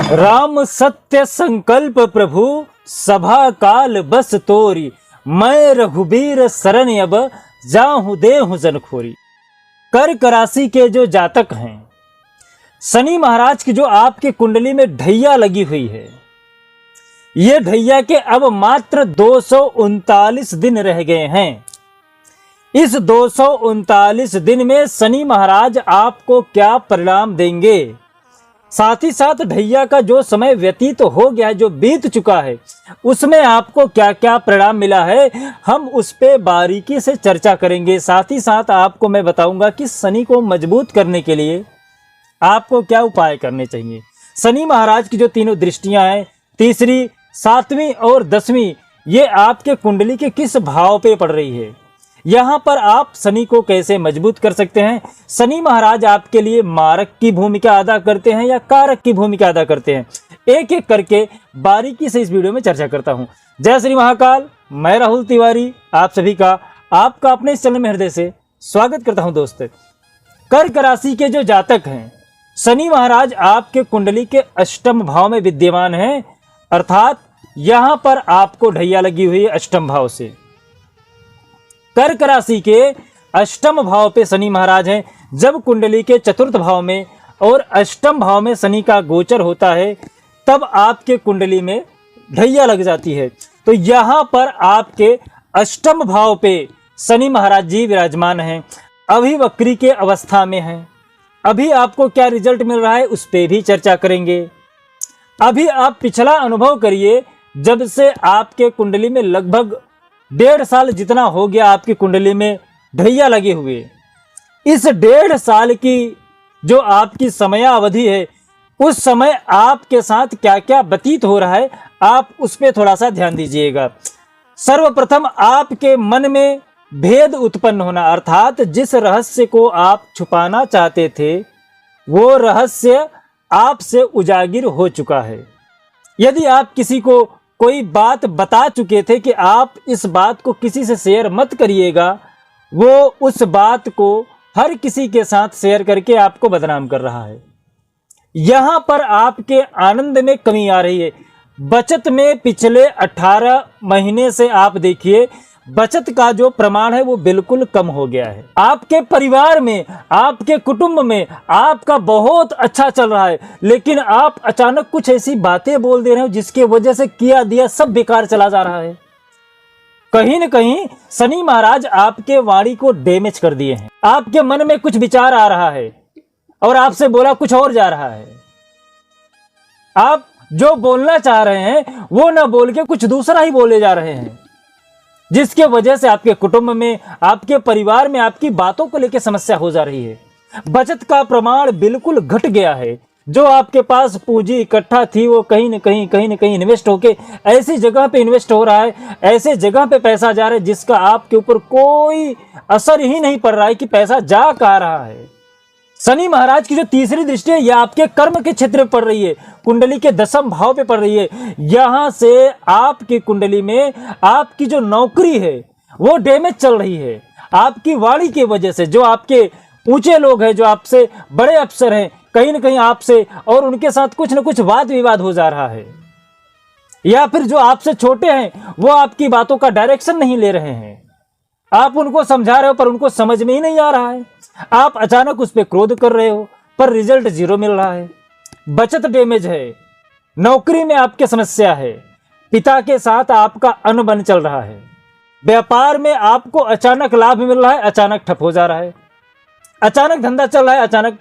राम सत्य संकल्प प्रभु सभा काल बस तोरी, मैं रघुबीर शरण अब जाहू देहु जनखोरी। कर्क राशि के जो जातक हैं, शनि महाराज की जो आपके कुंडली में ढैया लगी हुई है, ये ढैया के अब मात्र 239 दिन रह गए हैं। इस 239 दिन में शनि महाराज आपको क्या परिणाम देंगे, साथ ही साथ ढैया का जो समय व्यतीत हो गया है, जो बीत चुका है, उसमें आपको क्या क्या परिणाम मिला है, हम उस पे बारीकी से चर्चा करेंगे। साथ ही साथ आपको मैं बताऊंगा कि शनि को मजबूत करने के लिए आपको क्या उपाय करने चाहिए। शनि महाराज की जो तीनों दृष्टियां हैं, तीसरी, सातवीं और 10वीं, ये आपके कुंडली के किस भाव पे पड़ रही है, यहाँ पर आप शनि को कैसे मजबूत कर सकते हैं। शनि महाराज आपके लिए मारक की भूमिका अदा करते हैं या कारक की भूमिका अदा करते हैं, एक एक करके बारीकी से इस वीडियो में चर्चा करता हूं। जय श्री महाकाल, मैं राहुल तिवारी आप सभी का आपका अपने इस चैनल में हृदय से स्वागत करता हूं। दोस्त, कर्क राशि के जो जातक हैं, शनि महाराज आपके कुंडली के अष्टम भाव में विद्यमान हैं, अर्थात यहां पर आपको ढैया लगी हुई है अष्टम भाव से। कर्क राशि के अष्टम भाव पे शनि महाराज हैं। जब कुंडली के चतुर्थ भाव में और अष्टम भाव में शनि का गोचर होता है, तब आपके कुंडली में ढैया लग जाती है। तो यहां पर आपके अष्टम भाव पे शनि महाराज जी विराजमान हैं, अभी वक्री के अवस्था में हैं। अभी आपको क्या रिजल्ट मिल रहा है उस पर भी चर्चा करेंगे। अभी आप पिछला अनुभव करिए, जब से आपके कुंडली में लगभग 1.5 साल जितना हो गया आपकी कुंडली में ढैया लगे हुए, इस 1.5 साल की जो आपकी समयावधि है, उस समय आपके साथ क्या क्या व्यतीत हो रहा है, आप उस पर थोड़ा सा ध्यान दीजिएगा। सर्वप्रथम आपके मन में भेद उत्पन्न होना, अर्थात जिस रहस्य को आप छुपाना चाहते थे वो रहस्य आपसे उजागर हो चुका है। यदि आप किसी को कोई बात बता चुके थे कि आप इस बात को किसी से शेयर मत करिएगा, वो उस बात को हर किसी के साथ शेयर करके आपको बदनाम कर रहा है। यहां पर आपके आनंद में कमी आ रही है। बचत में पिछले 18 महीने से आप देखिए, बचत का जो प्रमाण है वो बिल्कुल कम हो गया है। आपके परिवार में, आपके कुटुंब में आपका बहुत अच्छा चल रहा है, लेकिन आप अचानक कुछ ऐसी बातें बोल दे रहे हो जिसके वजह से किया दिया सब बेकार चला जा रहा है। कहीं न कहीं शनि महाराज आपके वाणी को डैमेज कर दिए हैं। आपके मन में कुछ विचार आ रहा है और आपसे बोला कुछ और जा रहा है। आप जो बोलना चाह रहे हैं वो ना बोल के कुछ दूसरा ही बोले जा रहे हैं, जिसके वजह से आपके कुटुंब में, आपके परिवार में आपकी बातों को लेकर समस्या हो जा रही है। बचत का प्रमाण बिल्कुल घट गया है। जो आपके पास पूंजी इकट्ठा थी वो कहीं न कहीं इन्वेस्ट होके ऐसी जगह पे इन्वेस्ट हो रहा है, ऐसे जगह पे पैसा जा रहा है जिसका आपके ऊपर कोई असर ही नहीं पड़ रहा है कि पैसा जा कहाँ रहा है। शनि महाराज की जो तीसरी दृष्टि है, यह आपके कर्म के क्षेत्र में पड़ रही है, कुंडली के 10वें भाव पे पड़ रही है। यहां से आपकी कुंडली में आपकी जो नौकरी है वो डैमेज चल रही है। आपकी वाणी की वजह से जो आपके ऊंचे लोग हैं, जो आपसे बड़े अफसर हैं, कहीं न कहीं आपसे और उनके साथ कुछ न कुछ वाद विवाद हो जा रहा है, या फिर जो आपसे छोटे हैं वो आपकी बातों का डायरेक्शन नहीं ले रहे हैं। आप उनको समझा रहे हो पर उनको समझ में ही नहीं आ रहा है। आप अचानक उस पर क्रोध कर रहे हो पर रिजल्ट 0 मिल रहा है। बचत डैमेज है, नौकरी में आपके समस्या है, पिता के साथ आपका अनबन चल रहा है, व्यापार में आपको अचानक लाभ मिल रहा है, अचानक ठप हो जा रहा है, अचानक धंधा चल रहा है, अचानक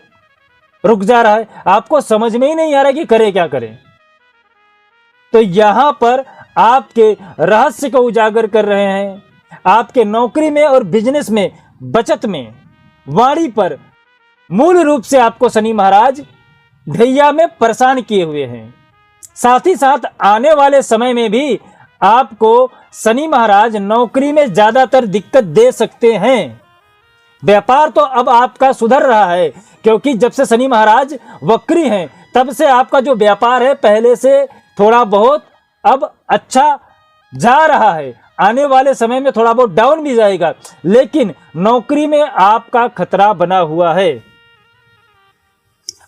रुक जा रहा है। आपको समझ में ही नहीं आ रहा कि करें क्या करें। तो यहां पर आपके रहस्य को उजागर कर रहे हैं। आपके नौकरी में और बिजनेस में, बचत में, वाणी पर मूल रूप से आपको शनि महाराज ढैया में परेशान किए हुए हैं। साथ ही साथ आने वाले समय में भी आपको शनि महाराज नौकरी में ज्यादातर दिक्कत दे सकते हैं। व्यापार तो अब आपका सुधर रहा है, क्योंकि जब से शनि महाराज वक्री हैं तब से आपका जो व्यापार है पहले से थोड़ा बहुत अब अच्छा जा रहा है। आने वाले समय में थोड़ा बहुत डाउन भी जाएगा, लेकिन नौकरी में आपका खतरा बना हुआ है।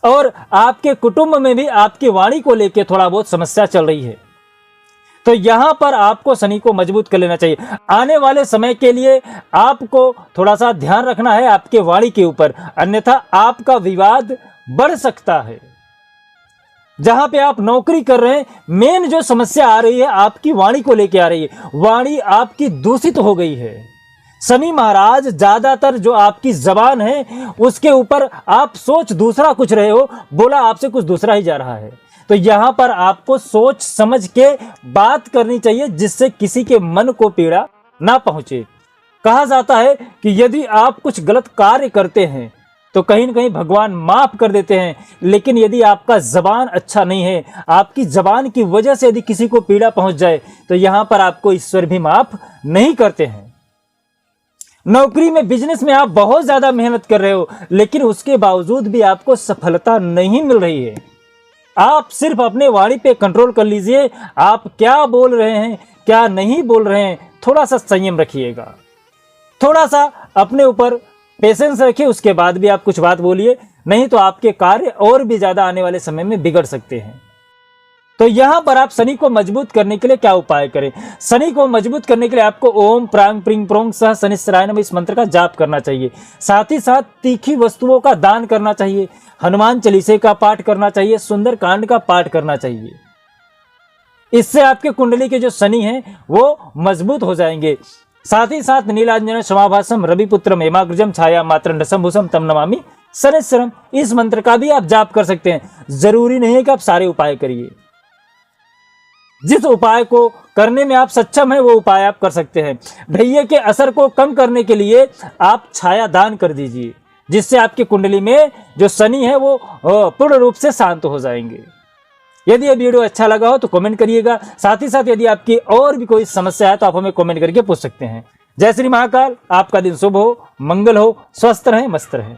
और आपके कुटुंब में भी आपकी वाणी को लेकर थोड़ा बहुत समस्या चल रही है, तो यहां पर आपको शनि को मजबूत कर लेना चाहिए। आने वाले समय के लिए आपको थोड़ा सा ध्यान रखना है आपके वाणी के ऊपर, अन्यथा आपका विवाद बढ़ सकता है। जहां पे आप नौकरी कर रहे हैं, मेन जो समस्या आ रही है आपकी वाणी को लेके आ रही है, वाणी आपकी दूषित हो गई है। शनि महाराज ज्यादातर जो आपकी जबान है उसके ऊपर आप सोच दूसरा कुछ रहे हो, बोला आपसे कुछ दूसरा ही जा रहा है। तो यहां पर आपको सोच समझ के बात करनी चाहिए, जिससे किसी के मन को पीड़ा ना पहुंचे। कहा जाता है कि यदि आप कुछ गलत कार्य करते हैं तो कहीं ना कहीं भगवान माफ कर देते हैं, लेकिन यदि आपका जबान अच्छा नहीं है, आपकी जबान की वजह से यदि किसी को पीड़ा पहुंच जाए, तो यहां पर आपको ईश्वर भी माफ नहीं करते हैं। नौकरी में, बिजनेस में आप बहुत ज्यादा मेहनत कर रहे हो, लेकिन उसके बावजूद भी आपको सफलता नहीं मिल रही है। आप सिर्फ अपने वाणी पे कंट्रोल कर लीजिए, आप क्या बोल रहे हैं क्या नहीं बोल रहे हैं, थोड़ा सा संयम रखिएगा, थोड़ा सा अपने ऊपर पेशेंस रखिए, उसके बाद भी आप कुछ बात बोलिए, नहीं तो आपके कार्य और भी ज्यादा आने वाले समय में बिगड़ सकते हैं। तो यहां पर आप शनि को मजबूत करने के लिए क्या उपाय करें? शनि को मजबूत करने के लिए आपको ओम प्रांग प्रिंग प्रोंग सह शनिश्चराय नमः इस मंत्र का जाप करना चाहिए। साथ ही साथ तीखी वस्तुओं का दान करना चाहिए, हनुमान चालीसे का पाठ करना चाहिए, सुंदर कांड का पाठ करना चाहिए। इससे आपके कुंडली के जो शनि हैं वो मजबूत हो जाएंगे। साथ ही साथ नीलांजन समाभासम रविपुत्रम हेमाग्रजम छाया मात्रंडसम भूषम तम नमामि शनिश्चरम, इस मंत्र का भी आप जाप कर सकते हैं। जरूरी नहीं है कि आप सारे उपाय करिए, जिस उपाय को करने में आप सक्षम हैं वो उपाय आप कर सकते हैं। ढैये के असर को कम करने के लिए आप छाया दान कर दीजिए, जिससे आपकी कुंडली में जो शनि है वो पूर्ण रूप से शांत हो जाएंगे। यदि ये वीडियो अच्छा लगा हो तो कमेंट करिएगा। साथ ही साथ यदि आपकी और भी कोई समस्या है तो आप हमें कमेंट करके पूछ सकते हैं। जय श्री महाकाल, आपका दिन शुभ हो, मंगल हो, स्वस्थ रहें, मस्त रहें।